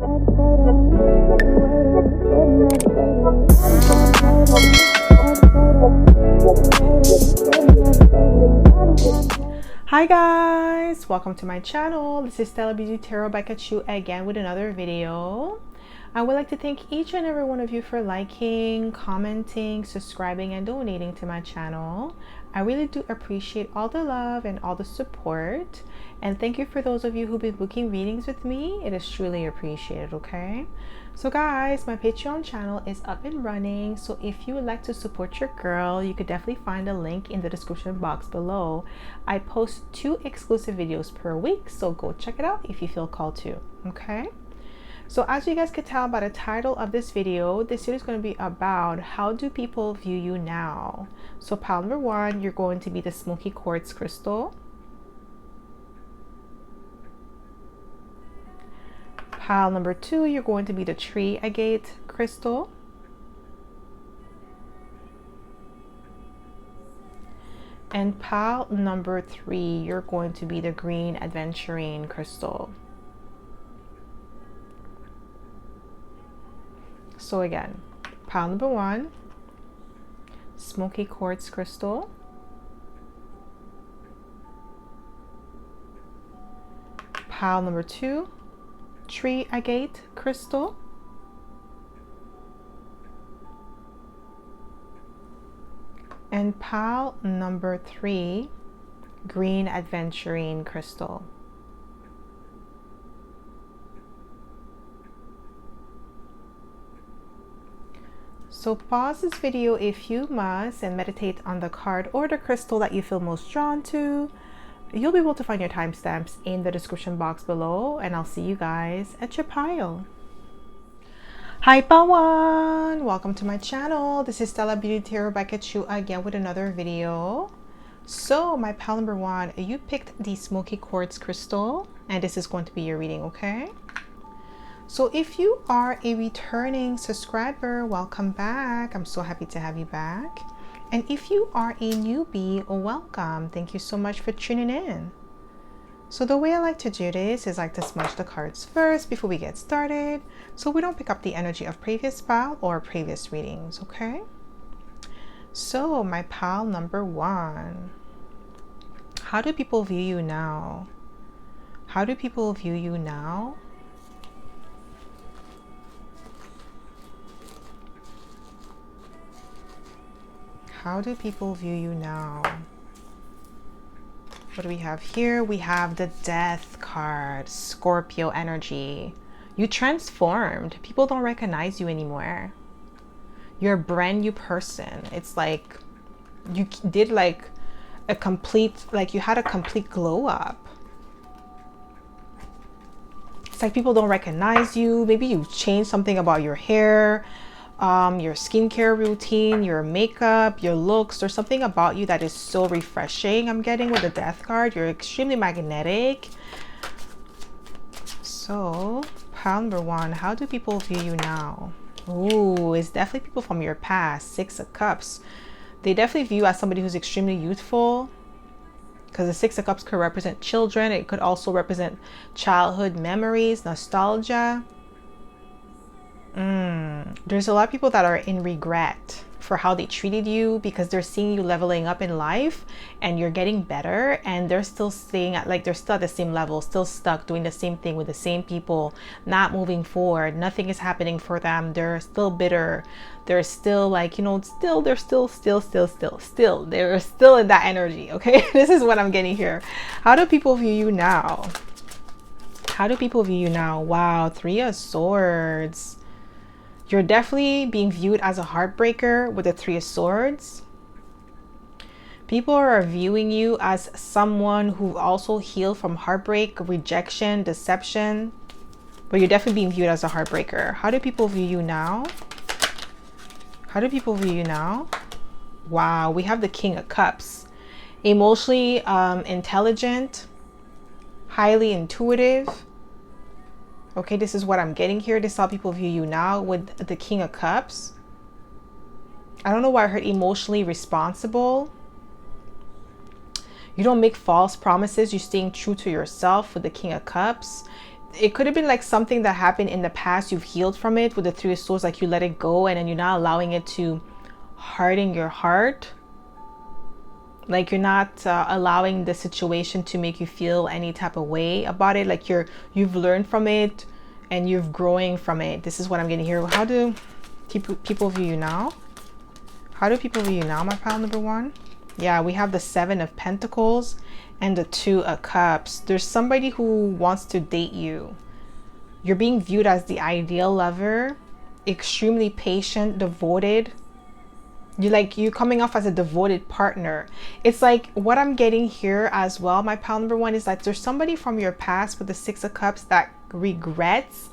Hi guys, welcome to my channel. This is Stella Beauty Tarot back at you again with another video. I would like to thank each and every one of you for liking, commenting, subscribing, and donating to my channel. I really do appreciate all the love and all the support. And thank you for those of you who've been booking readings with me. It is truly appreciated, okay? So guys, my Patreon channel is up and running. So if you would like to support your girl, you could definitely find a link in the description box below. I post 2 exclusive videos per week, so go check it out if you feel called to, okay? So as you guys could tell by the title of this video is going to be about how do people view you now. So pile number 1, you're going to be the smoky quartz crystal. Pile number 2, you're going to be the tree agate crystal. And pile number 3, you're going to be the green adventurine crystal. So again, pile number 1, smoky quartz crystal. Pile number 2, tree agate crystal. And pile number 3, green adventurine crystal. So pause this video if you must and meditate on the card or the crystal that you feel most drawn to. You'll be able to find your timestamps in the description box below, and I'll see you guys at your pile. Hi Pawan! Welcome to my channel. This is Stella Beauty Tarot back at you again with another video. So my pile number 1, you picked the smoky quartz crystal, and this is going to be your reading, okay? So if you are a returning subscriber, welcome back. I'm so happy to have you back. And if you are a newbie, welcome. Thank you so much for tuning in. So the way I like to do this is I like to smudge the cards first before we get started, so we don't pick up the energy of previous pile or previous readings, okay? So my pile number 1. How do people view you now? How do people view you now? How do people view you now? What do we have here? We have the Death card, Scorpio energy. You transformed. People don't recognize you anymore. You're a brand new person. It's like you did like a complete, like you had a complete glow up. It's like people don't recognize you. Maybe you've changed something about your hair, your skincare routine, your makeup, your looks. There's something about you that is so refreshing. I'm getting with the Death card. You're extremely magnetic. So pile number 1, how do people view you now? Ooh, it's definitely people from your past. 6 of Cups. They definitely view you as somebody who's extremely youthful, because the 6 of Cups could represent children. It could also represent childhood memories, nostalgia. There's a lot of people that are in regret for how they treated you, because they're seeing you leveling up in life and you're getting better, and they're still staying at, like, they're still at the same level, still stuck doing the same thing with the same people, not moving forward. Nothing is happening for them. They're still bitter. They're still like, you know, they're still they're still in that energy, okay? This is what I'm getting here. How do people view you now? How do people view you now? Wow, 3 of Swords. You're definitely being viewed as a heartbreaker with the 3 of Swords. People are viewing you as someone who also healed from heartbreak, rejection, deception. But you're definitely being viewed as a heartbreaker. How do people view you now? How do people view you now? Wow, we have the King of Cups. Emotionally intelligent, highly intuitive. Okay, this is what I'm getting here. This is how people view you now with the King of Cups. I don't know why I heard emotionally responsible. You don't make false promises. You're staying true to yourself with the King of Cups. it could have been like something that happened in the past. You've healed from it with the Three of Swords, like you let it go, and then you're not allowing it to harden your heart. Like you're not allowing the situation to make you feel any type of way about it. Like you've learned from it and you're growing from it. This is what I'm getting here. How do people view you now? How do people view you now, my pile number one? Yeah, we have the Seven of Pentacles and the Two of Cups. There's somebody who wants to date you. You're being viewed as the ideal lover, extremely patient, devoted. You're coming off as a devoted partner. It's like what I'm getting here as well, my pile number one, is that there's somebody from your past with the Six of Cups that regrets,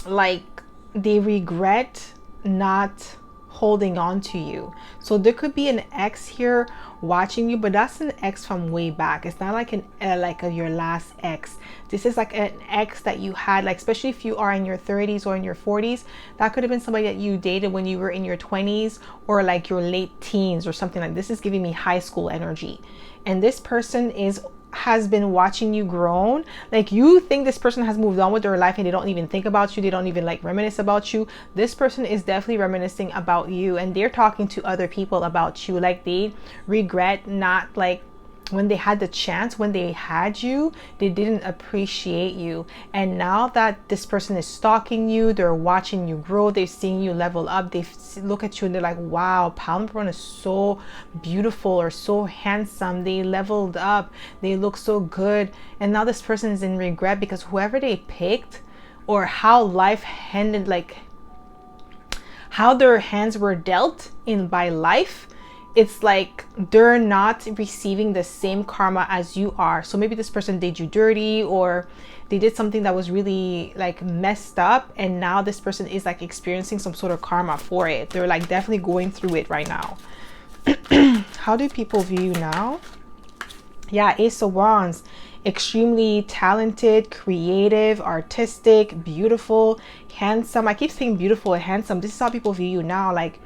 like they regret not holding on to you. So there could be an ex here watching you, but that's an ex from way back. It's not like your last ex. This is like an ex that you had, like especially if you are in your 30s or in your 40s. That could have been somebody that you dated when you were in your 20s or like your late teens or something. Like this is giving me high school energy, and this person has been watching you grown. Like you think this person has moved on with their life and they don't even think about you, they don't even like reminisce about you. This person is definitely reminiscing about you, and they're talking to other people about you. Like they regret not, like when they had the chance, when they had you, they didn't appreciate you. And now that this person is stalking you, they're watching you grow, they're seeing you level up, they look at you and they're like, wow, pile number one is so beautiful or so handsome, they leveled up, they look so good. And now this person is in regret because whoever they picked, or how life handed, like how their hands were dealt in by life, it's like they're not receiving the same karma as you are. So maybe this person did you dirty, or they did something that was really like messed up, and now this person is like experiencing some sort of karma for it. They're like definitely going through it right now. How do people view you now? Yeah, Ace of Wands. Extremely talented, creative, artistic, beautiful, handsome. I keep saying beautiful and handsome. This is how people view you now. Like,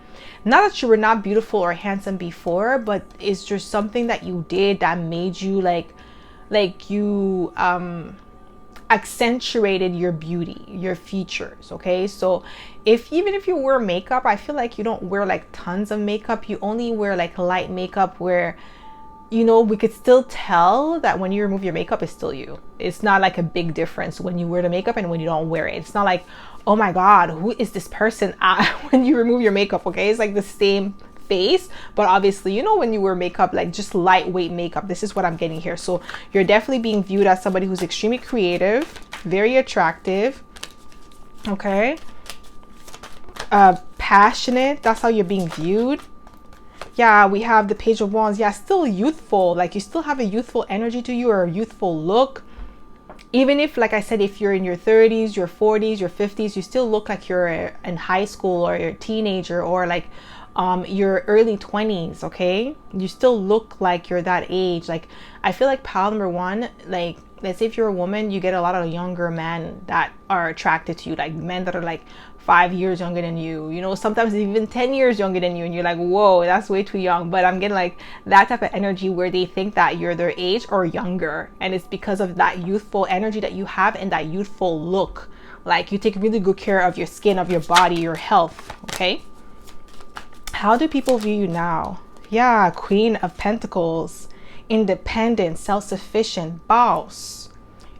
not that you were not beautiful or handsome before, but it's just something that you did that made you like you accentuated your beauty, your features. Okay, so even if you wear makeup, I feel like you don't wear like tons of makeup. You only wear like light makeup where, you know, we could still tell that when you remove your makeup, it's still you. It's not like a big difference when you wear the makeup and when you don't wear it. It's not like, oh my God, who is this person when you remove your makeup, okay? It's like the same face, but obviously, you know, when you wear makeup, like just lightweight makeup, this is what I'm getting here. So you're definitely being viewed as somebody who's extremely creative, very attractive, okay? Passionate, that's how you're being viewed. Yeah, we have the Page of Wands. Yeah, still youthful. Like you still have a youthful energy to you, or a youthful look. Even if, like I said, if you're in your 30s, your 40s, your 50s, you still look like you're in high school, or you're a teenager, or like your early 20s, okay? You still look like you're that age. Like I feel like pile number one, like let's say if you're a woman, you get a lot of younger men that are attracted to you, like men that are like 5 years younger than you, you know, sometimes even 10 years younger than you, and you're like, whoa, that's way too young. But I'm getting like that type of energy where they think that you're their age or younger, and it's because of that youthful energy that you have and that youthful look. Like you take really good care of your skin, of your body, your health, okay? How do people view you now? Yeah, Queen of Pentacles. Independent, self-sufficient, boss.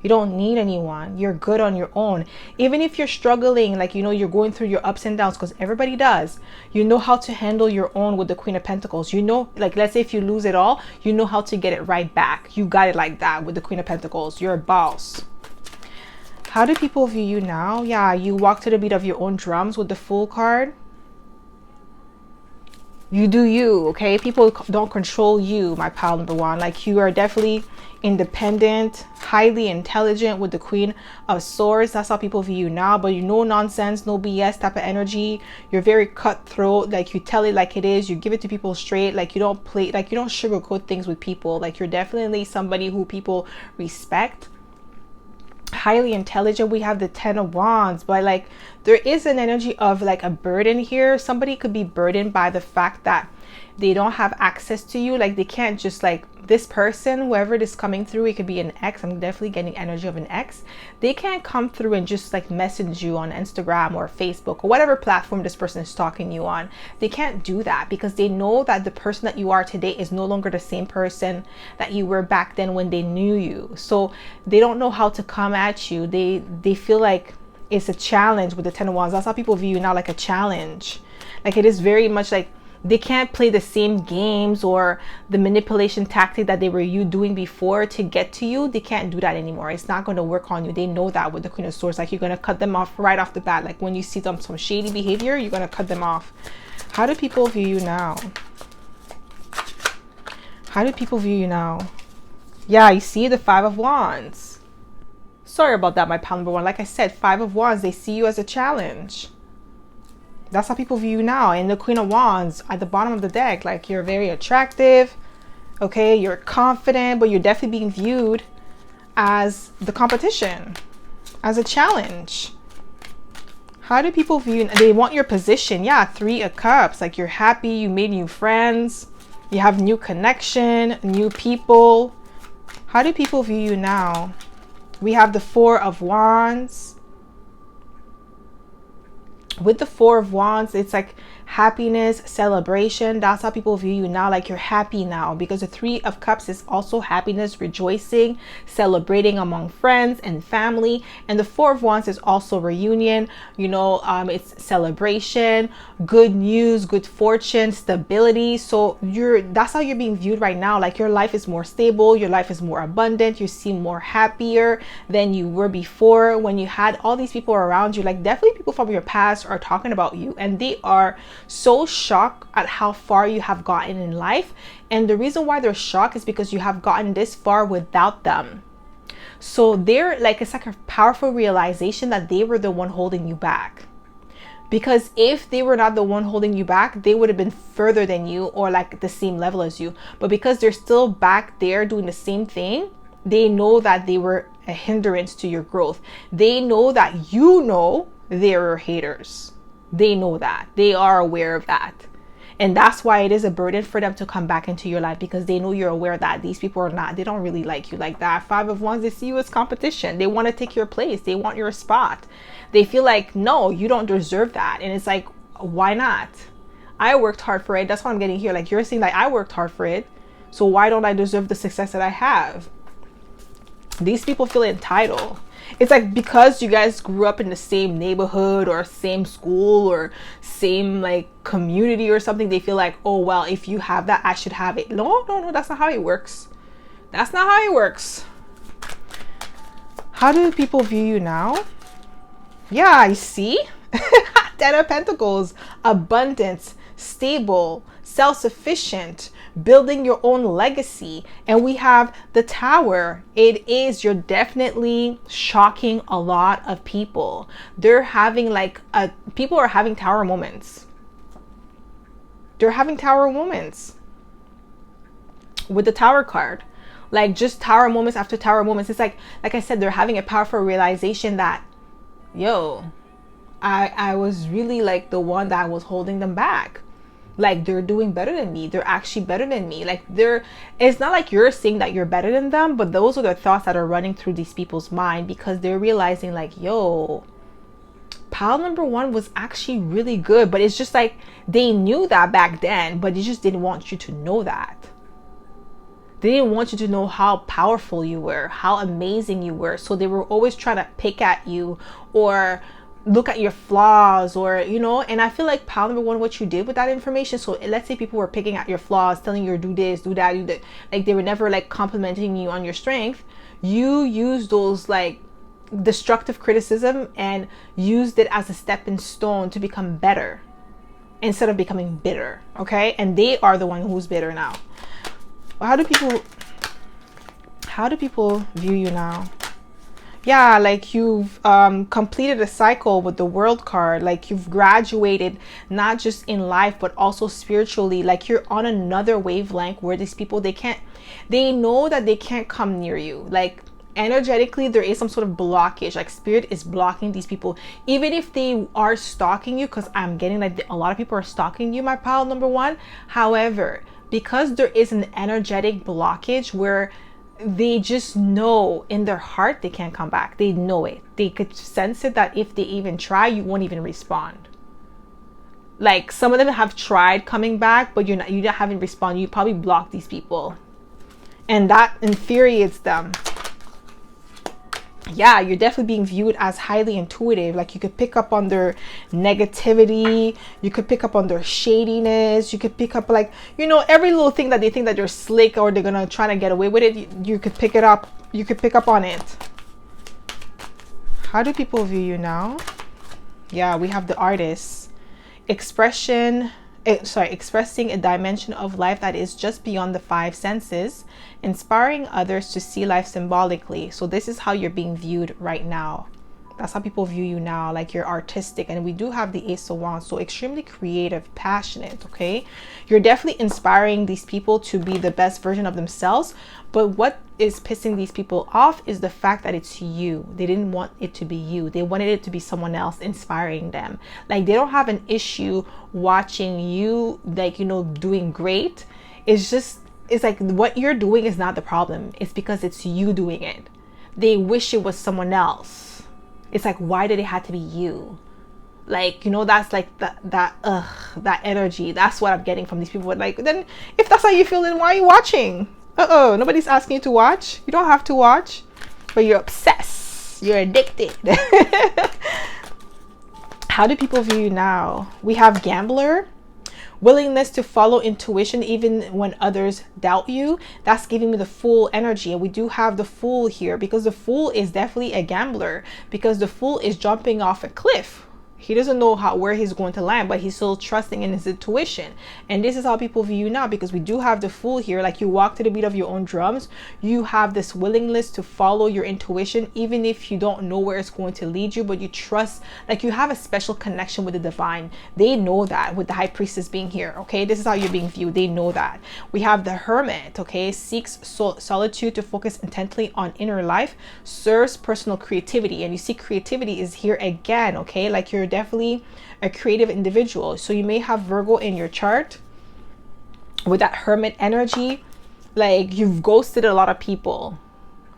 You don't need anyone. You're good on your own. Even if you're struggling, like, you know, you're going through your ups and downs, because everybody does. You know how to handle your own with the Queen of Pentacles. You know, like, let's say if you lose it all, you know how to get it right back. You got it like that with the Queen of Pentacles. You're a boss. How do people view you now? Yeah, you walk to the beat of your own drums with the Fool card. You do you, okay? People don't control you, my pile number one. Like you are definitely independent, highly intelligent with the Queen of Swords. That's how people view you now. But you no nonsense, no BS type of energy. You're very cutthroat. Like you tell it like it is. You give it to people straight. Like you don't play, like you don't sugarcoat things with people. Like you're definitely somebody who people respect. Highly intelligent. We have the Ten of Wands, but like there is an energy of like a burden here. Somebody could be burdened by the fact that They don't have access to you. Like they can't just like, this person, whoever it is coming through, it could be an ex. I'm definitely getting energy of an ex. They can't come through and just like message you on Instagram or Facebook or whatever platform this person is stalking you on. They can't do that because they know that the person that you are today is no longer the same person that you were back then when they knew you. So they don't know how to come at you. They feel like it's a challenge with the Ten of Wands. That's how people view you now, like a challenge. Like it is very much like they can't play the same games or the manipulation tactic that they were doing before to get to you. They can't do that anymore. It's not going to work on you. They know that with the Queen of Swords. Like you're going to cut them off right off the bat. Like when you see some shady behavior, you're going to cut them off. How do people view you now? How do people view you now? Yeah, you see the Five of Wands. Sorry about that, my pal number one. Like I said, Five of Wands, they see you as a challenge. That's how people view you now. And the Queen of Wands at the bottom of the deck, like you're very attractive, okay? You're confident, but you're definitely being viewed as the competition, as a challenge. How do people view you? They want your position. Yeah, Three of Cups. Like you're happy, you made new friends, you have new connection, new people. How do people view you now? We have the Four of Wands. With the Four of Wands, it's like happiness, celebration. That's how people view you now. Like you're happy now, because the Three of Cups is also happiness, rejoicing, celebrating among friends and family. And the Four of Wands is also reunion. You know, it's celebration, good news, good fortune, stability. So that's how you're being viewed right now. Like your life is more stable, your life is more abundant, you seem more happier than you were before when you had all these people around you. Like definitely people from your past are talking about you, and they are so shocked at how far you have gotten in life. And the reason why they're shocked is because you have gotten this far without them. So they're like, it's like a powerful realization that they were the one holding you back. Because if they were not the one holding you back, they would have been further than you or like the same level as you. But because they're still back there doing the same thing, they know that they were a hindrance to your growth. They know that you know they're haters. They know that. They are aware of that. And that's why it is a burden for them to come back into your life, because they know you're aware that these people are not, they don't really like you like that. Five of Wands, they see you as competition. They want to take your place. They want your spot. They feel like, no, you don't deserve that. And it's like, why not? I worked hard for it. That's what I'm getting here. Like you're saying, like, I worked hard for it. So why don't I deserve the success that I have? These people feel entitled. It's like because you guys grew up in the same neighborhood or same school or same like community or something, they feel like, oh, well, if you have that, I should have it. No, that's not how it works. That's not how it works. How do people view you now? Yeah, I see. Ten of Pentacles, abundance, stable, self-sufficient, building your own legacy. And we have the Tower. You're definitely shocking a lot of people. They're having like people are having Tower moments. They're having Tower moments with the Tower card. Like just Tower moments after Tower moments. It's like I said, they're having a powerful realization that, yo, I was really like the one that was holding them back. Like they're doing better than me. They're actually better than me. Like it's not like you're saying that you're better than them, but those are the thoughts that are running through these people's mind, because they're realizing like, yo, pile number one was actually really good. But it's just like they knew that back then, but they just didn't want you to know that. They didn't want you to know how powerful you were, how amazing you were. So they were always trying to pick at you or look at your flaws, or you know. And I feel like pile number one, what you did with that information, so let's say people were picking at your flaws, telling you to do this, do that, do that, like they were never like complimenting you on your strength. You used those like destructive criticism and used it as a stepping stone to become better instead of becoming bitter. Okay, and they are the one who's bitter now. How do people view you now? Yeah, like you've completed a cycle with the World card. Like you've graduated, not just in life, but also spiritually. Like you're on another wavelength where these people, they know that they can't come near you. Like, energetically there is some sort of blockage, like spirit is blocking these people, even if they are stalking you, because I'm getting like a lot of people are stalking you, my pile number one. However, because there is an energetic blockage where they just know in their heart they can't come back, they know it, they could sense it, that if they even try, you won't even respond. Like some of them have tried coming back, but you haven't responded. You probably block these people, and that infuriates them. Yeah, you're definitely being viewed as highly intuitive. Like you could pick up on their negativity, you could pick up on their shadiness, you could pick up, like, you know, every little thing that they think that they're slick or they're gonna try to get away with it, you could pick it up, you could pick up on it. How do people view you now? Yeah, we have the artist. Expressing a dimension of life that is just beyond the five senses, inspiring others to see life symbolically. So this is how you're being viewed right now. That's how people view you now, like you're artistic. And we do have the Ace of Wands, so extremely creative, passionate, okay? You're definitely inspiring these people to be the best version of themselves. But what is pissing these people off is the fact that it's you. They didn't want it to be you. They wanted it to be someone else inspiring them. Like they don't have an issue watching you, like, you know, doing great. It's just, it's like what you're doing is not the problem. It's because it's you doing it. They wish it was someone else. It's like, why did it have to be you? Like, you know, that's like that energy. That's what I'm getting from these people. Like, then if that's how you feel, then why are you watching? Nobody's asking you to watch. You don't have to watch, but you're obsessed. You're addicted. How do people view you now? We have gambler. Willingness to follow intuition even when others doubt you. That's giving me the Fool energy. And we do have the Fool here, because the Fool is definitely a gambler, because the Fool is jumping off a cliff. He doesn't know where he's going to land, but he's still trusting in his intuition. And this is how people view you now, because we do have the Fool here. Like you walk to the beat of your own drums. You have this willingness to follow your intuition, even if you don't know where it's going to lead you, but you trust, like you have a special connection with the divine. They know that, with the High Priestess being here, okay? This is how you're being viewed. They know that. We have the Hermit, okay? Seeks solitude to focus intently on inner life, serves personal creativity. And you see creativity is here again, okay? Like you're definitely a creative individual. So you may have Virgo in your chart with that Hermit energy. Like you've ghosted a lot of people.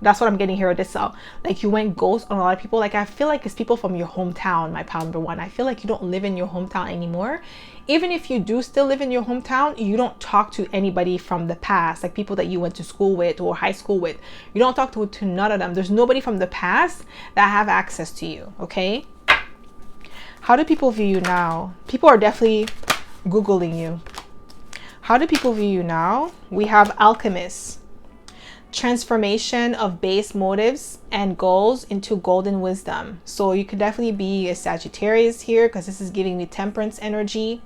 That's what I'm getting here with this out. Like you went ghost on a lot of people. Like I feel like it's people from your hometown, my pile number one. I feel like you don't live in your hometown anymore. Even if you do still live in your hometown, you don't talk to anybody from the past, like people that you went to school with or high school with. You don't talk to none of them. There's nobody from the past that have access to you, okay? How do people view you now? People are definitely Googling you. How do people view you now? We have Alchemist. Transformation of base motives and goals into golden wisdom. So you could definitely be a Sagittarius here, because this is giving me Temperance energy.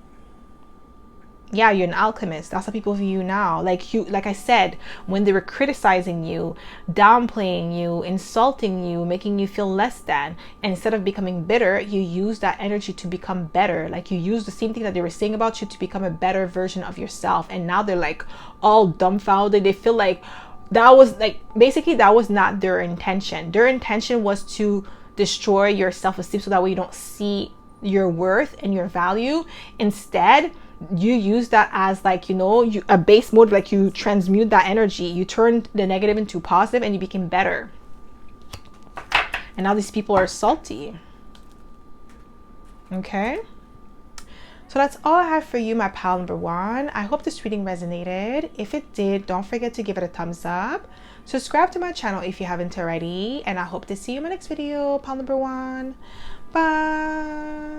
Yeah, you're an alchemist. That's how people view you now. Like I said, when they were criticizing you, downplaying you, insulting you, making you feel less than, and instead of becoming bitter, you use that energy to become better. Like you use the same thing that they were saying about you to become a better version of yourself. And now they're like all dumbfounded. They feel like that was like, basically that was not their intention. Their intention was to destroy your self-esteem so that way you don't see your worth and your value. Instead, you use that as, like, you know, a base mode. Like you transmute that energy, you turned the negative into positive, and you became better. And now these people are salty. Okay, so that's all I have for you, my pal number one. I hope this reading resonated. If it did, don't forget to give it a thumbs up. Subscribe to my channel if you haven't already, and I hope to see you in my next video, pal number one. Bye.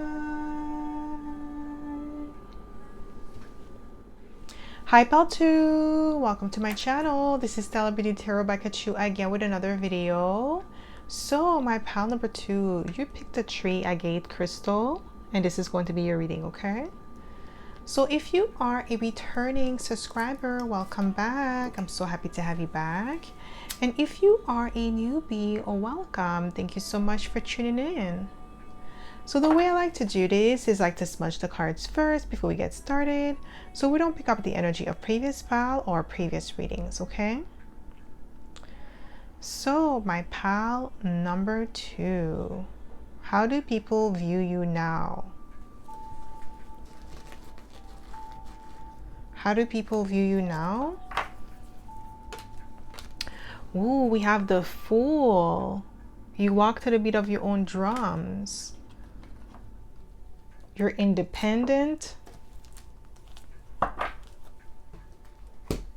Hi pal 2, welcome to my channel. This is Stella Beauty Tarot by Kachu again with another video. So my pal number 2, you picked a tree agate crystal, and this is going to be your reading, okay? So if you are a returning subscriber, welcome back. I'm so happy to have you back. And if you are a newbie, welcome. Thank you so much for tuning in. So the way I like to do this is like to smudge the cards first before we get started, so we don't pick up the energy of previous pile or previous readings, okay? So, my pal number 2, how do people view you now? How do people view you now? Ooh, we have the Fool. You walk to the beat of your own drums. You're independent.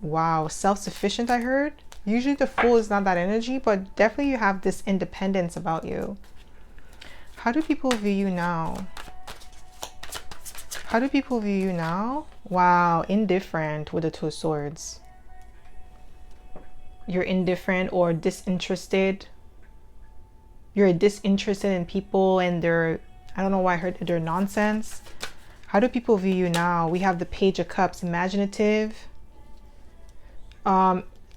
Wow, self-sufficient, I heard. Usually the Fool is not that energy, but definitely you have this independence about you. How do people view you now? How do people view you now? Wow, indifferent with the 2 of Swords. You're indifferent or disinterested. You're disinterested in people and they're, I don't know why I heard they're nonsense. How do people view you now? We have the Page of Cups, imaginative.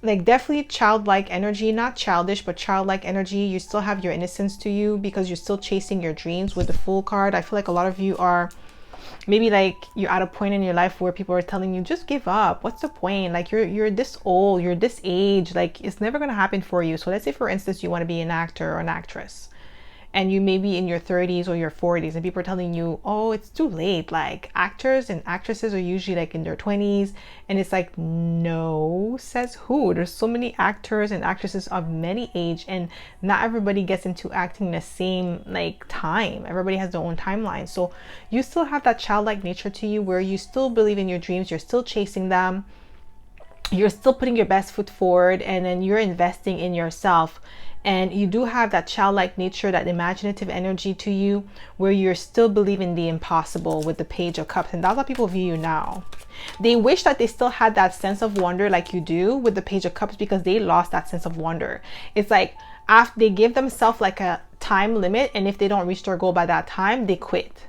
Like definitely childlike energy, not childish, but childlike energy. You still have your innocence to you because you're still chasing your dreams with the Fool card. I feel like a lot of you are maybe like you're at a point in your life where people are telling you, just give up. What's the point? Like you're this old, you're this age, like it's never going to happen for you. So let's say, for instance, you want to be an actor or an actress. And you may be in your 30s or your 40s and people are telling you, oh, it's too late. Like actors and actresses are usually like in their 20s. And it's like, no, says who? There's so many actors and actresses of many age and not everybody gets into acting the same like time. Everybody has their own timeline. So you still have that childlike nature to you where you still believe in your dreams. You're still chasing them. You're still putting your best foot forward and then you're investing in yourself. And you do have that childlike nature, that imaginative energy to you where you're still believing the impossible with the Page of Cups. And that's how people view you now. They wish that they still had that sense of wonder like you do with the Page of Cups because they lost that sense of wonder. It's like after they give themselves like a time limit, and if they don't reach their goal by that time, they quit.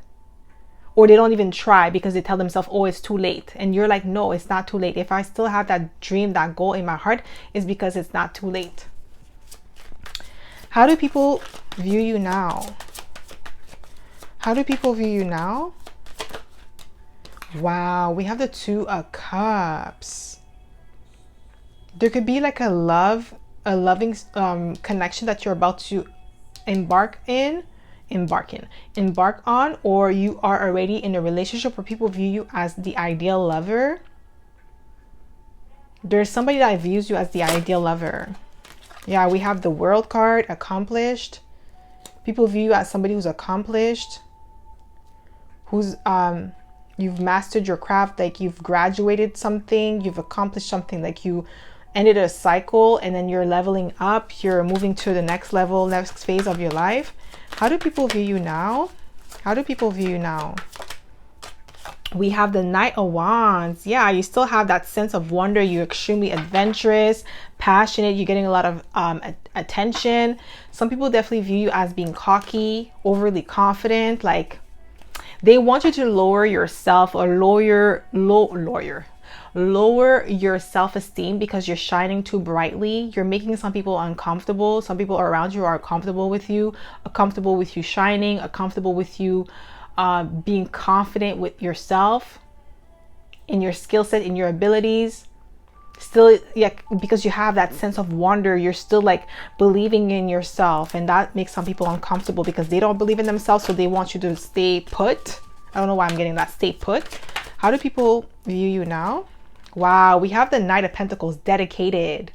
Or they don't even try because they tell themselves, oh, it's too late. And you're like, no, it's not too late. If I still have that dream, that goal in my heart, it's because it's not too late. How do people view you now? How do people view you now? Wow, we have the 2 of Cups. There could be like a loving connection that you're about to embark on, or you are already in a relationship where people view you as the ideal lover. There's somebody that views you as the ideal lover. Yeah, we have the World card, accomplished. People view you as somebody who's accomplished, who's you've mastered your craft, like you've graduated something, you've accomplished something, like you ended a cycle and then you're leveling up, you're moving to the next level, next phase of your life. How do people view you now? How do people view you now? We have the Knight of Wands. Yeah, you still have that sense of wonder. You're extremely adventurous, passionate. You're getting a lot of attention. Some people definitely view you as being cocky, overly confident. Like they want you to lower yourself or lower your self-esteem because you're shining too brightly. You're making some people uncomfortable. Some people around you are comfortable with you shining, comfortable with you being confident with yourself, in your skill set, in your abilities. Still, yeah, because you have that sense of wonder, you're still like believing in yourself, and that makes some people uncomfortable because they don't believe in themselves, so they want you to stay put. I don't know why I'm getting that, stay put. How do people view you now? Wow, we have the Knight of Pentacles, dedicated.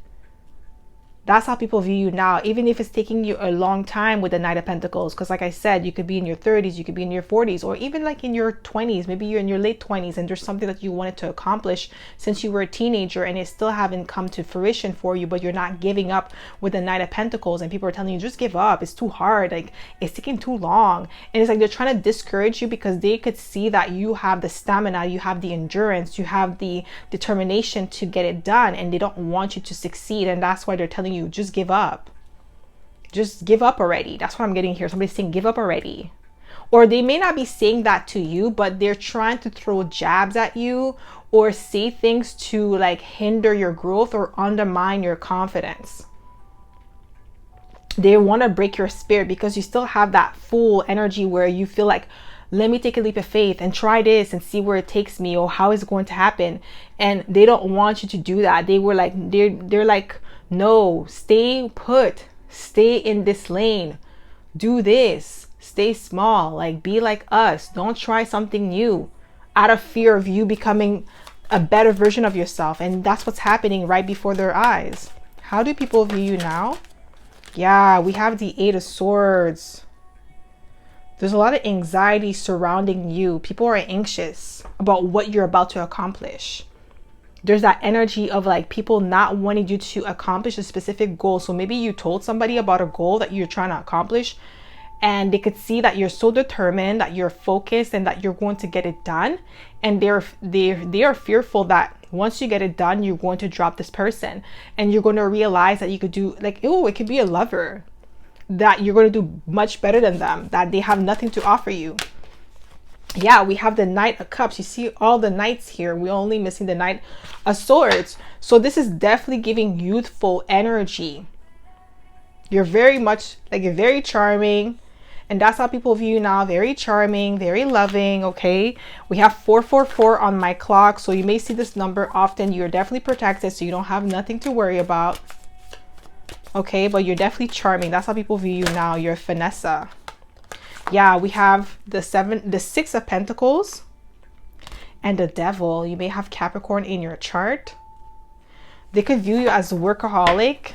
That's how people view you now, even if it's taking you a long time with the Knight of Pentacles. Because like I said, you could be in your 30s, you could be in your 40s, or even like in your 20s. Maybe you're in your late 20s and there's something that you wanted to accomplish since you were a teenager and it still haven't come to fruition for you, but you're not giving up with the Knight of Pentacles. And people are telling you, just give up. It's too hard. Like it's taking too long. And it's like they're trying to discourage you because they could see that you have the stamina, you have the endurance, you have the determination to get it done, and they don't want you to succeed. And that's why they're telling you, just give up. Just give up already. That's what I'm getting here. Somebody's saying, give up already. Or they may not be saying that to you, but they're trying to throw jabs at you or say things to like hinder your growth or undermine your confidence. They want to break your spirit because you still have that full energy where you feel like, let me take a leap of faith and try this and see where it takes me or how it's going to happen. And they don't want you to do that. They were like, they're like No, stay put, stay in this lane, do this, stay small, like be like us, don't try something new out of fear of you becoming a better version of yourself. And that's what's happening right before their eyes. How do people view you now? Yeah, we have the Eight of Swords. There's a lot of anxiety surrounding you. People are anxious about what you're about to accomplish. There's that energy of like people not wanting you to accomplish a specific goal. So maybe you told somebody about a goal that you're trying to accomplish, and they could see that you're so determined, that you're focused, and that you're going to get it done. And they are fearful that once you get it done, you're going to drop this person, and you're going to realize that you could do, like, oh, it could be a lover, that you're going to do much better than them, that they have nothing to offer you. Yeah, we have the Knight of Cups. You see all the knights here. We're only missing the Knight of Swords. So this is definitely giving youthful energy. You're very much, like, you're very charming. And that's how people view you now. Very charming, very loving, okay? We have 444 on my clock. So you may see this number often. You're definitely protected, so you don't have nothing to worry about. Okay, but you're definitely charming. That's how people view you now. You're Vanessa. Yeah, we have the Six of Pentacles and the Devil. You may have Capricorn in your chart. They could view you as workaholic,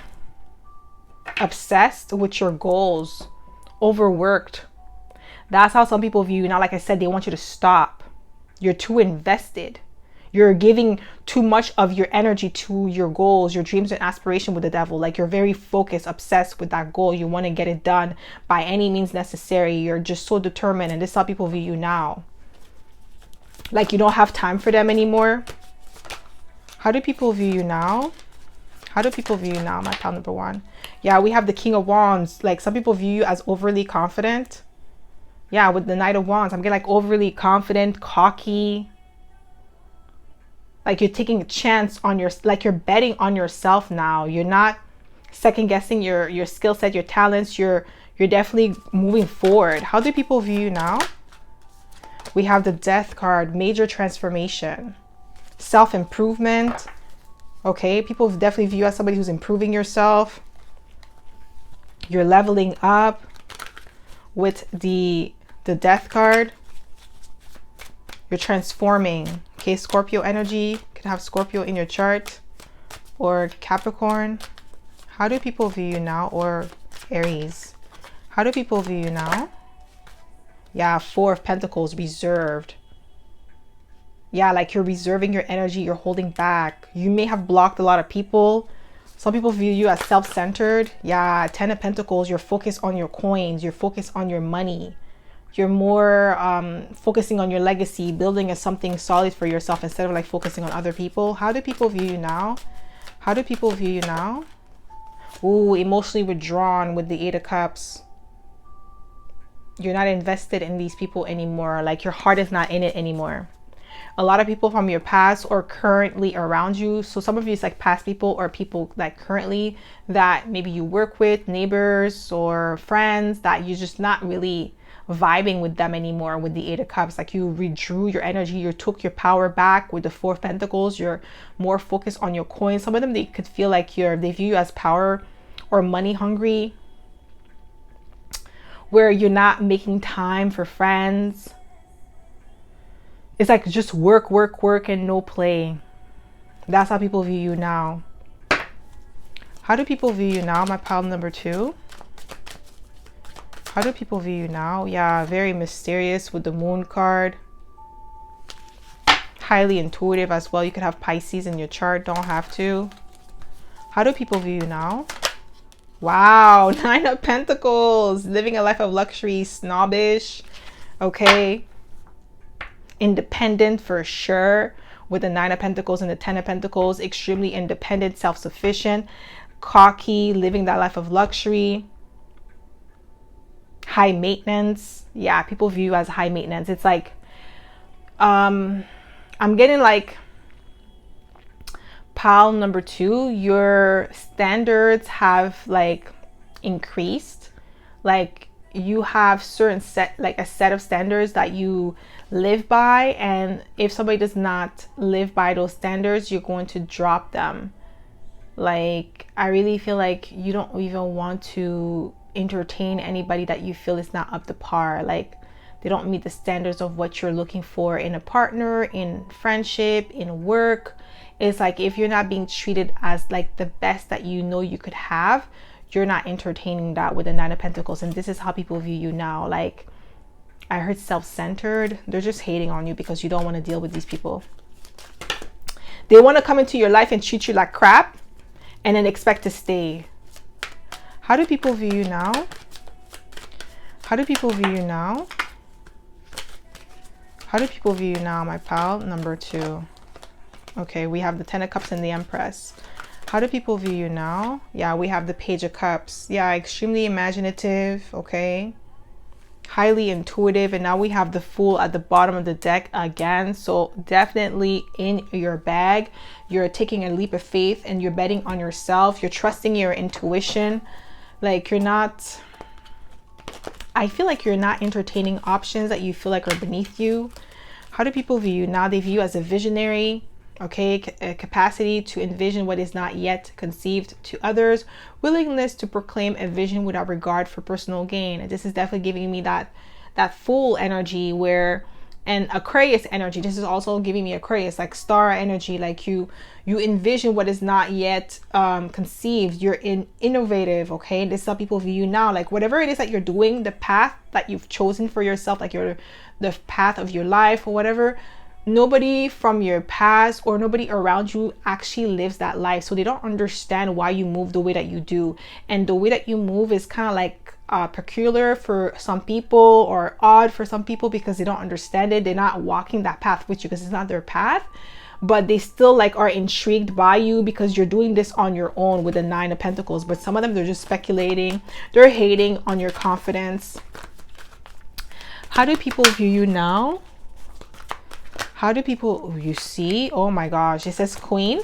obsessed with your goals, overworked. That's how some people view you now. Like I said, they want you to stop. You're too invested. You're giving too much of your energy to your goals, your dreams and aspiration with the Devil. Like, you're very focused, obsessed with that goal. You want to get it done by any means necessary. You're just so determined. And this is how people view you now. Like, you don't have time for them anymore. How do people view you now? How do people view you now, my pal number one? Yeah, we have the King of Wands. Like, some people view you as overly confident. Yeah, with the Knight of Wands, I'm getting like overly confident, cocky. Like, you're taking a chance on your, like, you're betting on yourself now. You're not second guessing your skill set, your talents. You're definitely moving forward. How do people view you now? We have the Death card, major transformation, self-improvement. Okay, people definitely view you as somebody who's improving yourself. You're leveling up with the Death card. You're transforming. Okay, Scorpio energy. You could have Scorpio in your chart or Capricorn. How do people view you now? Or Aries. How do people view you now? Yeah, Four of Pentacles, reserved. Yeah, like you're reserving your energy. You're holding back. You may have blocked a lot of people. Some people view you as self-centered. Yeah, Ten of Pentacles, you're focused on your coins. You're focused on your money. You're more focusing on your legacy, building as something solid for yourself instead of like focusing on other people. How do people view you now? How do people view you now? Ooh, emotionally withdrawn with the Eight of Cups. You're not invested in these people anymore. Like, your heart is not in it anymore. A lot of people from your past or currently around you. So some of you is like past people or people like currently that maybe you work with, neighbors or friends, that you're just not really vibing with them anymore with the Eight of Cups. Like, you withdrew your energy, you took your power back with the Four of Pentacles. You're more focused on your coins. Some of them, they could feel like they view you as power or money hungry, where you're not making time for friends. It's like just work, work, work, and no play. That's how people view you now. How do people view you now, my pal number two? How do people view you now? Yeah, very mysterious with the Moon card. Highly intuitive as well. You could have Pisces in your chart, don't have to. How do people view you now? Wow, Nine of Pentacles. Living a life of luxury, snobbish. Okay. Independent for sure. With the Nine of Pentacles and the Ten of Pentacles. Extremely independent, self-sufficient, cocky, living that life of luxury. High maintenance. Yeah, people view you as high maintenance. It's like I'm getting like pile number two, your standards have like increased. Like, you have certain a set of standards that you live by, and if somebody does not live by those standards, you're going to drop them. Like, I really feel like you don't even want to entertain anybody that you feel is not up to par. Like, they don't meet the standards of what you're looking for in a partner, in friendship, in work. It's like if you're not being treated as like the best that you know you could have, you're not entertaining that with the Nine of Pentacles. And this is how people view you now. Like, I heard self-centered. They're just hating on you because you don't want to deal with these people. They want to come into your life and treat you like crap and then expect to stay. How do people view you now? How do people view you now? How do people view you now, my pal? Number 2. Okay, we have the 10 of Cups and the Empress. How do people view you now? Yeah, we have the Page of Cups. Yeah, extremely imaginative, okay? Highly intuitive. And now we have the Fool at the bottom of the deck again. So definitely in your bag. You're taking a leap of faith and you're betting on yourself. You're trusting your intuition. Like, you're not... I feel like you're not entertaining options that you feel like are beneath you. How do people view you now? They view you as a visionary, okay? A capacity to envision what is not yet conceived to others. Willingness to proclaim a vision without regard for personal gain. And this is definitely giving me that Fool energy where... And Aquarius energy. This is also giving me Aquarius, like star energy. Like you envision what is not yet conceived. You're innovative, okay? This is how people view you now. Like whatever it is that you're doing, the path that you've chosen for yourself, like the path of your life or whatever, nobody from your past or nobody around you actually lives that life. So they don't understand why you move the way that you do. And the way that you move is kind of like peculiar for some people or odd for some people because they don't understand it. They're not walking that path with you because it's not their path, but they still like are intrigued by you because you're doing this on your own with the Nine of Pentacles. But some of them, they're just speculating. They're hating on your confidence. How do people view you now? How do people... You see? Oh my gosh. It says Queen.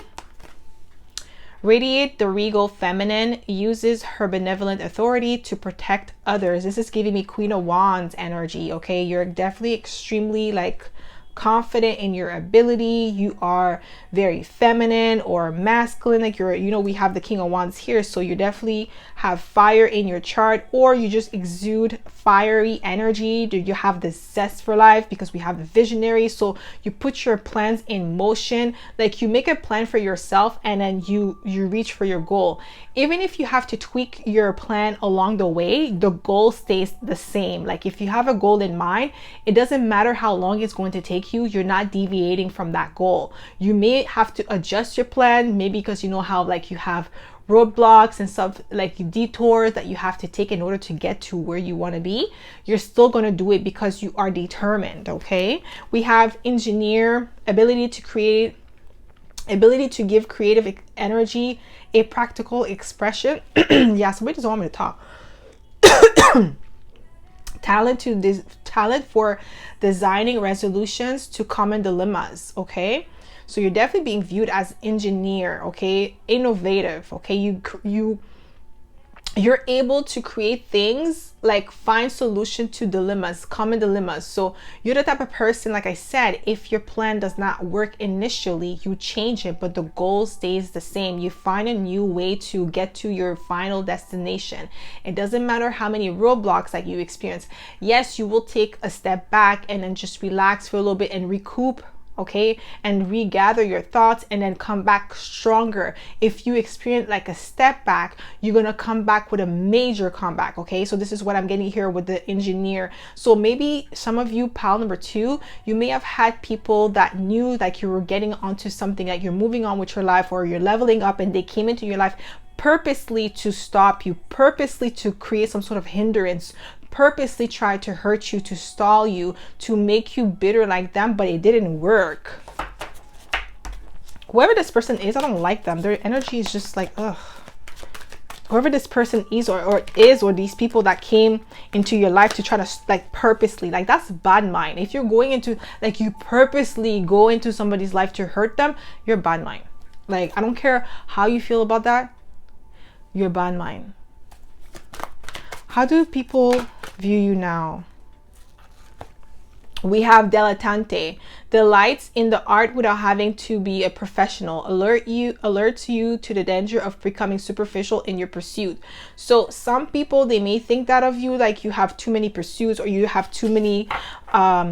Radiate the regal feminine, uses her benevolent authority to protect others. This is giving me Queen of Wands energy, okay? You're definitely extremely like confident in your ability. You are very feminine or masculine, like you're, you know, we have the King of Wands here, so you definitely have fire in your chart, or you just exude fiery energy. Do you have the zest for life? Because we have the visionary, so you put your plans in motion. Like you make a plan for yourself and then you reach for your goal. Even if you have to tweak your plan along the way, the goal stays the same. Like if you have a goal in mind, it doesn't matter how long it's going to take you, you're not deviating from that goal. You may have to adjust your plan, maybe because you know how like you have roadblocks and stuff, like detours that you have to take in order to get to where you want to be. You're still going to do it because you are determined, okay? We have engineer, ability to create, ability to give creative energy a practical expression. Yeah, somebody doesn't want me to talk. Talent for designing resolutions to common dilemmas, okay? So you're definitely being viewed as engineer, okay? Innovative, okay? You're able to create things, like find solution to dilemmas, common dilemmas. So you're the type of person, like I said, if your plan does not work initially, you change it, but the goal stays the same. You find a new way to get to your final destination. It doesn't matter how many roadblocks that you experience. Yes, you will take a step back and then just relax for a little bit and recoup, okay, and regather your thoughts and then come back stronger. If you experience like a step back, you're gonna come back with a major comeback, okay? So this is what I'm getting here with the engineer. So maybe some of you, pal number 2, you may have had people that knew like you were getting onto something, that you're moving on with your life or you're leveling up, and they came into your life purposely to stop you, purposely to create some sort of hindrance, purposely try to hurt you, to stall you, to make you bitter like them, but it didn't work. Whoever this person is, I don't like them. Their energy is just like, ugh. Whoever this person is or these people that came into your life to try to like purposely, like that's bad mind. If you're going into, like you purposely go into somebody's life to hurt them, you're bad mind. Like, I don't care how you feel about that, you're bad mind. How do people view you now? We have dilettante, delights in the art without having to be a professional, alerts you to the danger of becoming superficial in your pursuit. So some people, they may think that of you, like you have too many pursuits or you have too many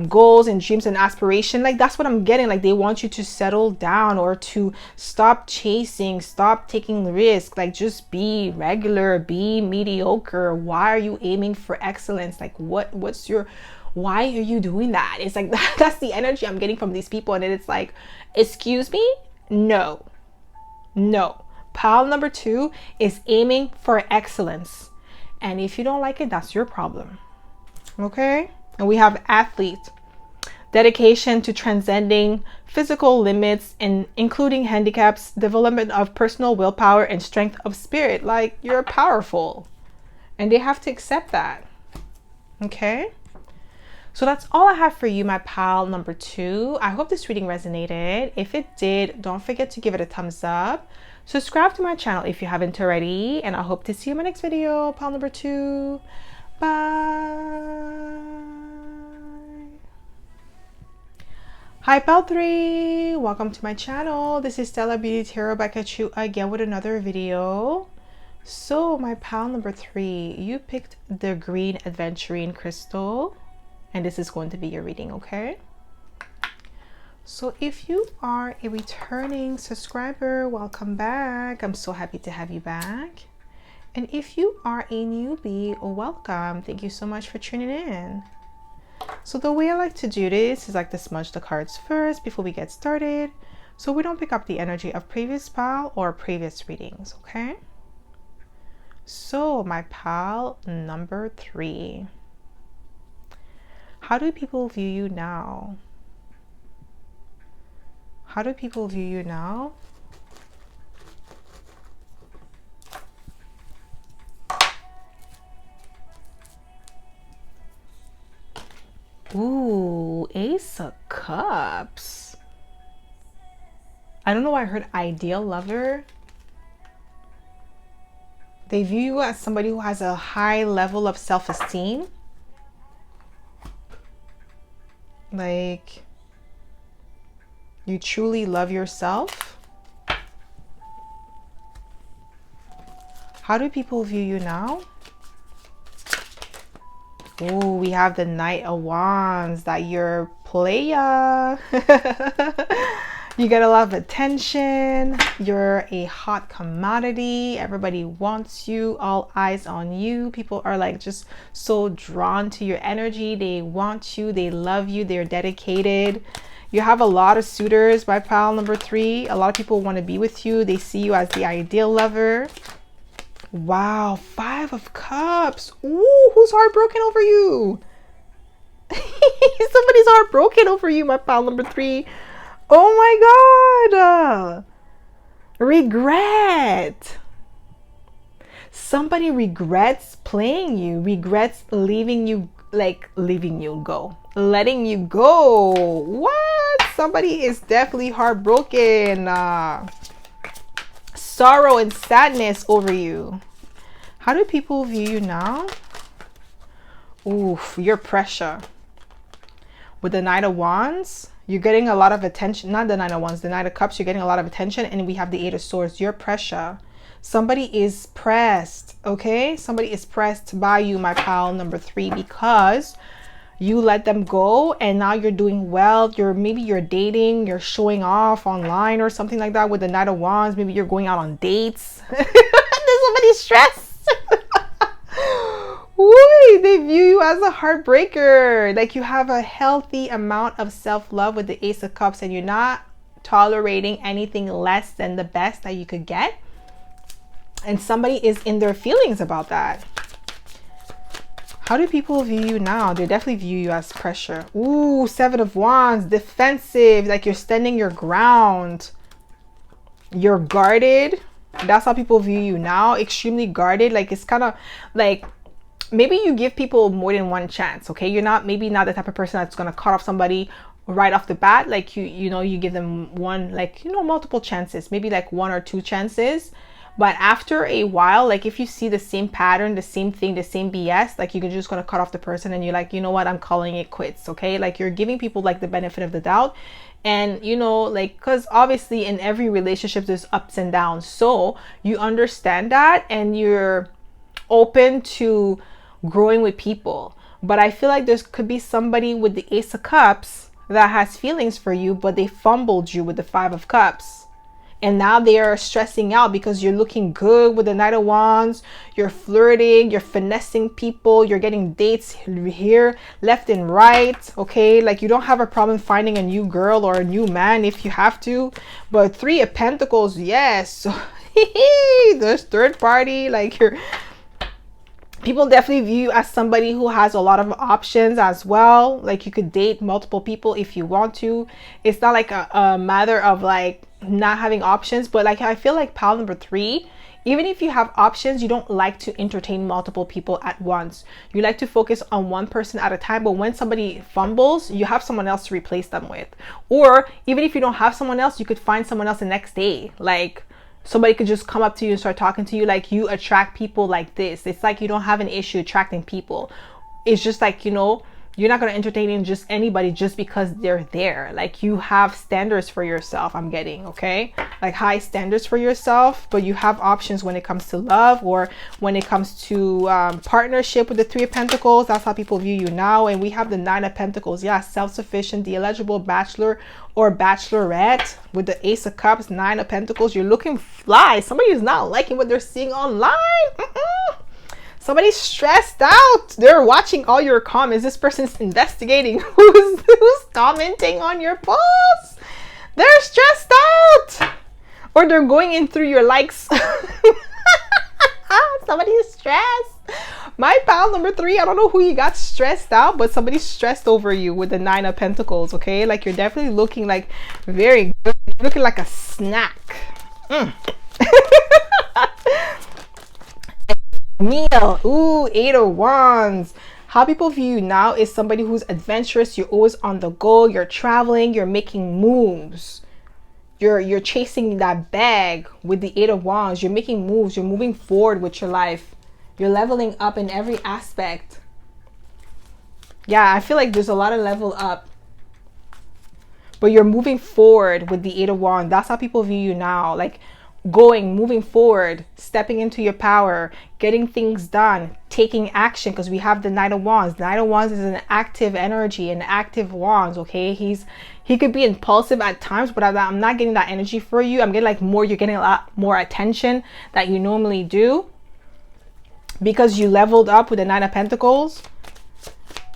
goals and dreams and aspiration. Like that's what I'm getting. Like they want you to settle down or to stop chasing, stop taking risks, like just be regular, be mediocre. Why are you aiming for excellence? Like what's your, why are you doing that? It's like that's the energy I'm getting from these people. And then it's like, excuse me? No. Pile number 2 is aiming for excellence. And if you don't like it, that's your problem. Okay? And we have athlete, dedication to transcending physical limits and including handicaps, development of personal willpower and strength of spirit. Like you're powerful. And they have to accept that. Okay? So that's all I have for you, my pile number 2. I hope this reading resonated. If it did, don't forget to give it a thumbs up. Subscribe to my channel if you haven't already. And I hope to see you in my next video, pile number 2. Bye. Hi, pile 3. Welcome to my channel. This is Stella Beauty Tarot back at you again with another video. So my pile number 3, you picked the green aventurine crystal. And this is going to be your reading, okay? So if you are a returning subscriber, welcome back. I'm so happy to have you back. And if you are a newbie, welcome. Thank you so much for tuning in. So the way I like to do this is like to smudge the cards first before we get started, so we don't pick up the energy of previous pile or previous readings, okay? So my pile number 3. How do people view you now? How do people view you now? Ooh, Ace of Cups. I don't know why I heard ideal lover. They view you as somebody who has a high level of self-esteem. Like you truly love yourself. How do people view you now? Oh, we have the Knight of Wands, that you're playa. You get a lot of attention. You're a hot commodity. Everybody wants you, all eyes on you. People are like just so drawn to your energy. They want you, they love you, they're dedicated. You have a lot of suitors by pile number 3. A lot of people want to be with you. They see you as the ideal lover. Wow, 5 of Cups. Ooh, who's heartbroken over you? Somebody's heartbroken over you, my pile number 3. Oh my God. Regret. Somebody regrets playing you, regrets leaving you, like leaving you go, letting you go. What? Somebody is definitely heartbroken. Sorrow and sadness over you. How do people view you now? Oof, your pressure. With the Knight of Wands, you're getting a lot of attention. Not the Knight of Wands, the Knight of Cups, you're getting a lot of attention. And we have the 8 of Swords, your pressure. Somebody is pressed, okay? Somebody is pressed by you, my pile number 3, because you let them go and now you're doing well. Maybe you're dating, you're showing off online or something like that with the Knight of Wands. Maybe you're going out on dates. There's somebody stressed. Woo, they view you as a heartbreaker. Like you have a healthy amount of self-love with the Ace of Cups and you're not tolerating anything less than the best that you could get. And somebody is in their feelings about that. How do people view you now? They definitely view you as pressure. Ooh, 7 of Wands, defensive, like you're standing your ground. You're guarded. That's how people view you now. Extremely guarded. Like it's kind of like maybe you give people more than one chance, okay? You're not maybe not the type of person that's gonna cut off somebody right off the bat. Like you know, you give them one, like, you know, multiple chances, maybe like 1 or 2 chances. But after a while, like if you see the same pattern, the same thing, the same BS, like you're just gonna cut off the person and you're like, you know what, I'm calling it quits. Okay, like you're giving people like the benefit of the doubt. And you know, like, because obviously in every relationship there's ups and downs, so you understand that and you're open to growing with people. But I feel like there could be somebody with the Ace of Cups that has feelings for you, but they fumbled you with the Five of Cups. And now they are stressing out because you're looking good with the Knight of Wands. You're flirting, you're finessing people, you're getting dates here, left and right. Okay, like you don't have a problem finding a new girl or a new man if you have to. But Three of Pentacles, yes. There's third party, like you're... People definitely view you as somebody who has a lot of options as well. Like you could date multiple people if you want to. It's not like a matter of like not having options, but like I feel like pile number 3, even if you have options, you don't like to entertain multiple people at once. You like to focus on one person at a time, but when somebody fumbles, you have someone else to replace them with. Or even if you don't have someone else, you could find someone else the next day. Like somebody could just come up to you and start talking to you. Like you attract people like this. It's like you don't have an issue attracting people. It's just like, you know, you're not going to entertain just anybody just because they're there. Like you have standards for yourself, I'm getting, okay? Like high standards for yourself, but you have options when it comes to love or when it comes to partnership with the Three of Pentacles. That's how people view you now. And we have the Nine of Pentacles. Yeah, self-sufficient, the eligible bachelor or bachelorette with the Ace of Cups, Nine of Pentacles. You're looking fly. Somebody is not liking what they're seeing online. Somebody's stressed out. They're watching all your comments. This person's investigating who's commenting on your posts. They're stressed out. Or they're going in through your likes. Somebody is stressed. My pal number 3, I don't know who you got stressed out, but somebody's stressed over you with the Nine of Pentacles, okay? Like you're definitely looking like very good. You're looking like a snack. Meal. Ooh, Eight of Wands. How people view you now is somebody who's adventurous. You're always on the go. You're traveling. You're making moves. You're chasing that bag with the Eight of Wands. You're making moves. You're moving forward with your life. You're leveling up in every aspect. Yeah, I feel like there's a lot of level up. But you're moving forward with the Eight of Wands. That's how people view you now. Like moving forward, stepping into your power, getting things done, taking action, because we have the Knight of Wands. Knight of Wands is an active energy, an active wands, okay? He could be impulsive at times, but I'm not getting that energy for you. I'm getting like you're getting a lot more attention that you normally do because you leveled up with the Nine of Pentacles.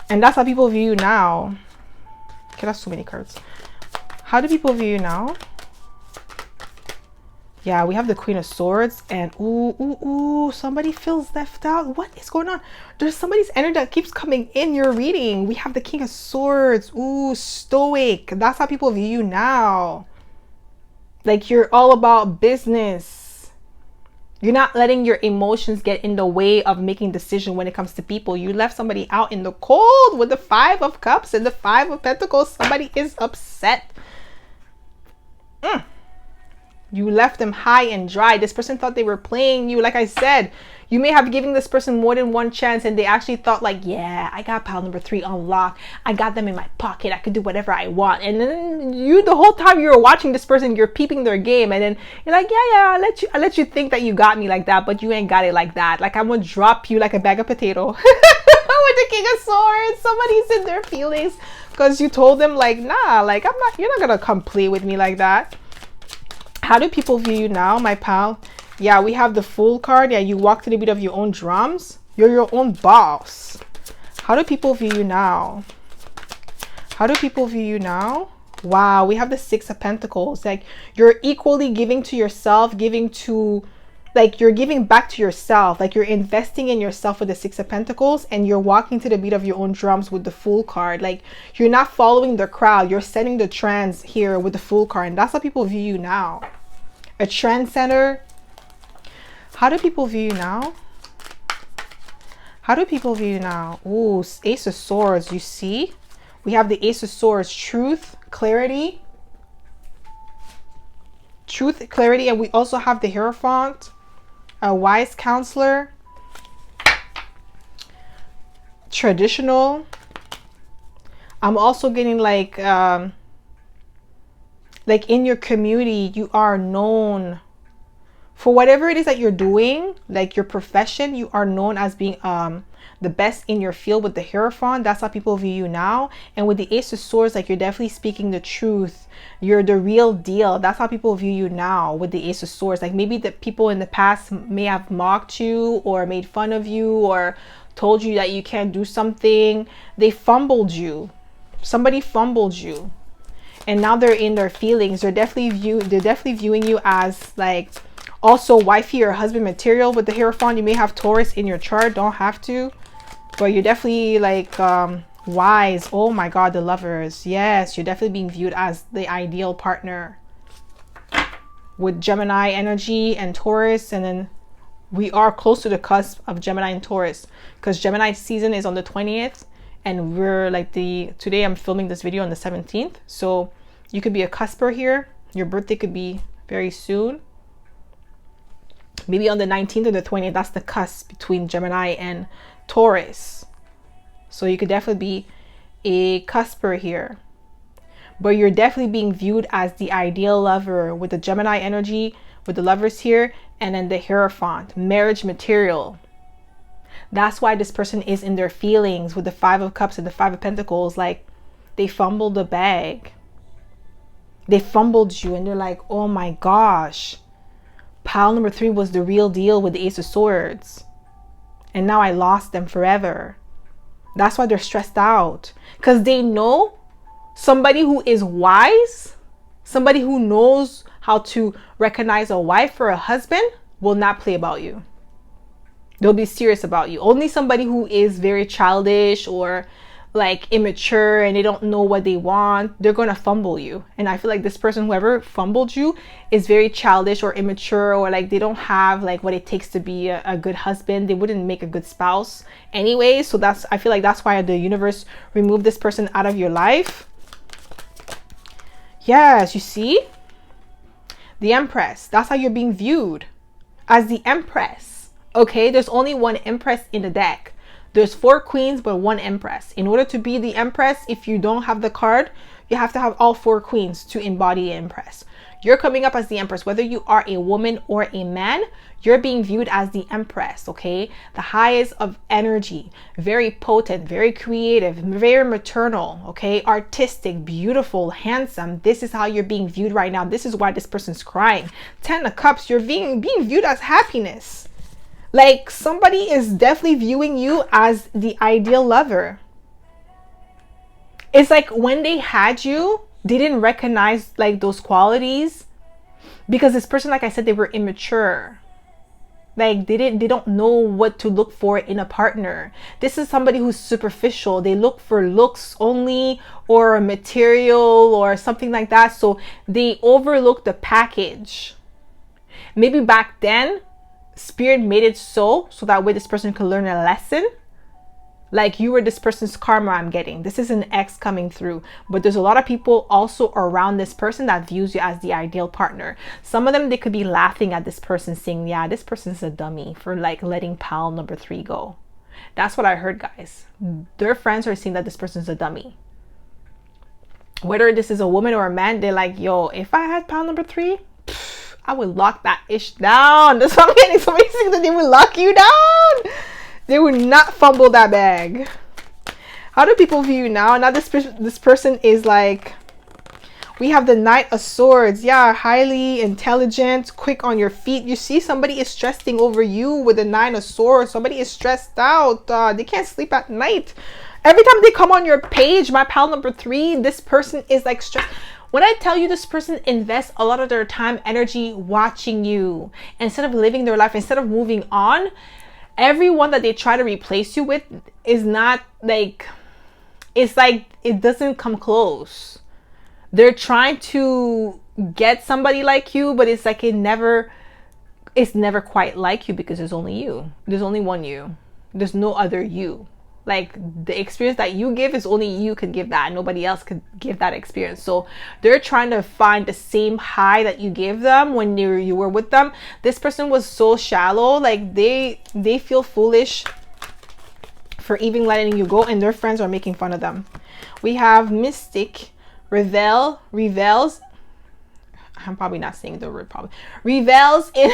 And that's how people view you now. Okay, that's too many cards. How do people view you now? Yeah, we have the Queen of Swords and ooh, somebody feels left out. What is going on? There's somebody's energy that keeps coming in your reading. We have the King of Swords. Ooh, stoic. That's how people view you now. Like you're all about business. You're not letting your emotions get in the way of making decisions when it comes to people. You left somebody out in the cold with the Five of Cups and the Five of Pentacles. Somebody is upset. You left them high and dry. This person thought they were playing you. Like I said, you may have given this person more than one chance and they actually thought like, yeah, I got pile number 3 unlocked. I got them in my pocket. I could do whatever I want. And then the whole time you were watching this person, you're peeping their game. And then you're like, yeah, I let you think that you got me like that, but you ain't got it like that. Like I'm gonna drop you like a bag of potato. With the King of Swords. Somebody's in their feelings because you told them like, nah, like you're not gonna come play with me like that. How do people view you now, my pal? Yeah, we have the Fool card. Yeah, you walk to the beat of your own drums. You're your own boss. How do people view you now? How do people view you now? Wow, we have the Six of Pentacles. Like you're equally giving to yourself, you're giving back to yourself. Like you're investing in yourself with the Six of Pentacles and you're walking to the beat of your own drums with the Fool card. Like you're not following the crowd. You're setting the trends here with the Fool card. And that's how people view you now. A trendsetter. How do people view you now? How do people view you now? Ooh, Ace of Swords, you see? We have the Ace of Swords, truth, clarity. Truth, clarity, and we also have the Hierophant. a wise counselor, traditional. I'm also getting like in your community, you are known for whatever it is that you're doing, like your profession. You are known as being the best in your field with the Hierophant. That's how people view you now. And with the Ace of Swords, like you're definitely speaking the truth. You're the real deal. That's how people view you now with the Ace of Swords. Like maybe the people in the past may have mocked you or made fun of you or told you that you can't do something. They fumbled you. Somebody fumbled you. And now they're in their feelings. They're definitely viewing you as like also wifey or husband material. With the Hierophant, you may have Taurus in your chart. Don't have to. But you're definitely like wise. Oh my God, the Lovers. Yes, you're definitely being viewed as the ideal partner. With Gemini energy and Taurus. And then we are close to the cusp of Gemini and Taurus. Because Gemini season is on the 20th. And we're like today I'm filming this video on the 17th. So you could be a cusper here. Your birthday could be very soon. Maybe on the 19th or the 20th. That's the cusp between Gemini and Taurus. So you could definitely be a cusper here. But you're definitely being viewed as the ideal lover with the Gemini energy, with the Lovers here, and then the Hierophant, marriage material. That's why this person is in their feelings with the Five of Cups and the Five of Pentacles. Like they fumbled the bag. They fumbled you and they're like, oh my gosh. Pile number 3 was the real deal with the Ace of Swords. And now I lost them forever. That's why they're stressed out. Because they know somebody who is wise, somebody who knows how to recognize a wife or a husband will not play about you. They'll be serious about you. Only somebody who is very childish or like immature and they don't know what they want, they're going to fumble you. And I feel like this person, whoever fumbled you, is very childish or immature, or like they don't have like what it takes to be a good husband. They wouldn't make a good spouse anyway. So I feel like that's why the universe removed this person out of your life. Yes, you see? The Empress. That's how you're being viewed, as the Empress. Okay, there's only one Empress in the deck. There's 4 queens, but 1 Empress. In order to be the Empress, if you don't have the card, you have to have all 4 queens to embody the Empress. You're coming up as the Empress. Whether you are a woman or a man, you're being viewed as the Empress, okay? The highest of energy, very potent, very creative, very maternal, okay? Artistic, beautiful, handsome. This is how you're being viewed right now. This is why this person's crying. 10 of Cups, you're being viewed as happiness. Like somebody is definitely viewing you as the ideal lover. It's like when they had you, they didn't recognize like those qualities because this person, like I said, they were immature. Like they don't know what to look for in a partner. This is somebody who's superficial. They look for looks only or material or something like that. So they overlook the package. Maybe back then, Spirit made it so that way this person could learn a lesson. Like you were this person's karma. I'm getting this is an ex coming through, but there's a lot of people also around this person that views you as the ideal partner. Some of them, they could be laughing at this person saying, yeah, this person's a dummy for like letting pile number 3 go. That's what I heard, guys. Their friends are saying that this person's a dummy. Whether this is a woman or a man, they're like, yo, if I had pile number 3, I would lock that ish down. That's what I'm getting. Somebody saying that they would lock you down. They would not fumble that bag. How do people view you now? Now this person is like, we have the Knight of Swords. Yeah, highly intelligent, quick on your feet. You see, somebody is stressing over you with the 9 of Swords. Somebody is stressed out. They can't sleep at night. Every time they come on your page, my pal number 3, this person is like stressed. When I tell you this person invests a lot of their time, energy watching you instead of living their life, instead of moving on, everyone that they try to replace you with is not like, it's like it doesn't come close. They're trying to get somebody like you, but it's like it's never quite like you because there's only you. There's only one you. There's no other you. Like the experience that you give is only you could give that. Nobody else could give that experience. So they're trying to find the same high that you gave them when you were with them. This person was so shallow. Like they feel foolish for even letting you go, and their friends are making fun of them. We have Mystic, revels. I'm probably not saying the word probably. Revels in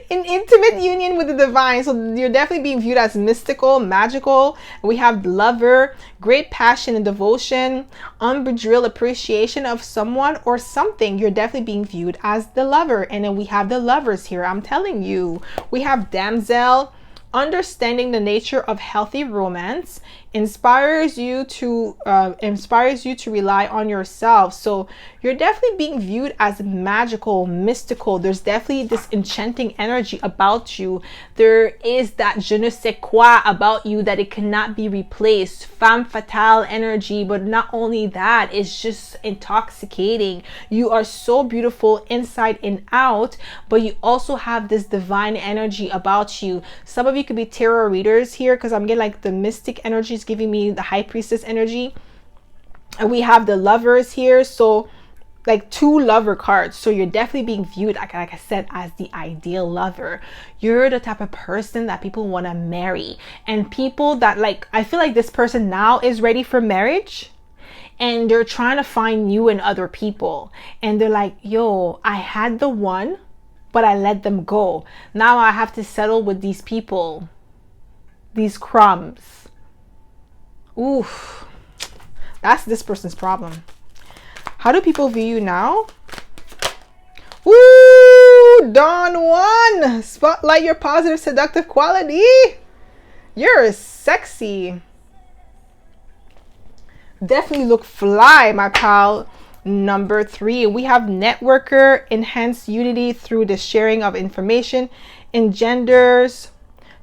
in intimate union with the divine. So you're definitely being viewed as mystical, magical. We have lover, great passion and devotion, unbridled appreciation of someone or something. You're definitely being viewed as the lover. And then we have the lovers here. I'm telling you. We have damsel, understanding the nature of healthy romance, inspires you to rely on yourself. So you're definitely being viewed as magical, mystical. There's definitely this enchanting energy about you. There is that je ne sais quoi about you that it cannot be replaced. Femme fatale energy. But not only that, it's just intoxicating. You are so beautiful inside and out, but you also have this divine energy about you. Some of you could be tarot readers here, because I'm getting like the mystic energy is giving me the high priestess energy, and we have the lovers here. So like 2 lover cards. So you're definitely being viewed, like I said, as the ideal lover. You're the type of person that people want to marry, and people that, like, I feel like this person now is ready for marriage, and they're trying to find you and other people, and they're like, yo, I had the one, but I let them go. Now I have to settle with these people, these crumbs. Oof, that's this person's problem. How do people view you now? Ooh, Dawn 1. Spotlight your positive, seductive quality. You're sexy. Definitely look fly, my pal. Number 3, we have networker, enhance unity through the sharing of information, engenders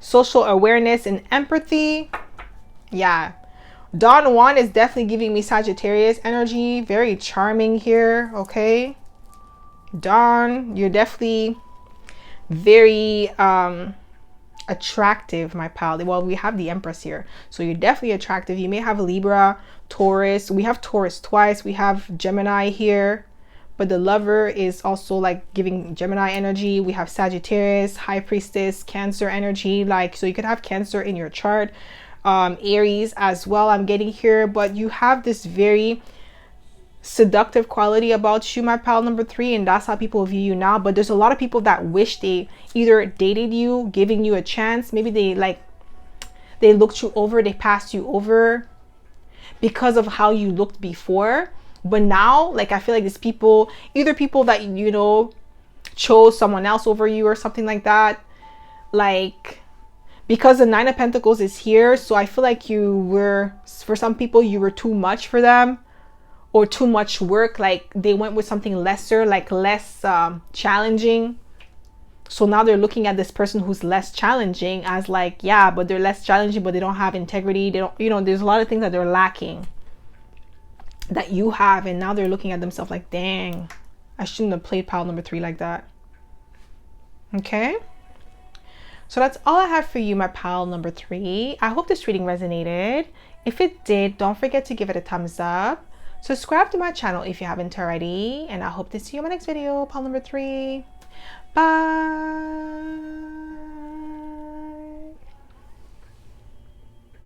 social awareness and empathy. Yeah. Dawn 1 is definitely giving me Sagittarius energy. Very charming here, okay? Dawn, you're definitely very attractive, my pal. Well, we have the Empress here. So you're definitely attractive. You may have Libra, Taurus. We have Taurus twice. We have Gemini here. But the lover is also like giving Gemini energy. We have Sagittarius, High Priestess, Cancer energy. Like, so you could have Cancer in your chart. Aries as well, I'm getting here. But you have this very seductive quality about you, my pal, number 3, and that's how people view you now. But there's a lot of people that wish they either dated you, giving you a chance. Maybe they looked you over, they passed you over because of how you looked before. But now, like, I feel like these people, either people that, you know, chose someone else over you or something like that, like, because the 9 of Pentacles is here. So I feel like you were, for some people, you were too much for them, or too much work. Like they went with something lesser, like less challenging. So now they're looking at this person who's less challenging as like, yeah, but they're less challenging, but they don't have integrity. They don't, you know, there's a lot of things that they're lacking that you have. And now they're looking at themselves like, dang, I shouldn't have played pile number 3 like that. Okay. So that's all I have for you, my pal number 3. I hope this reading resonated. If it did, don't forget to give it a thumbs up. Subscribe to my channel if you haven't already. And I hope to see you in my next video, pal number 3. Bye.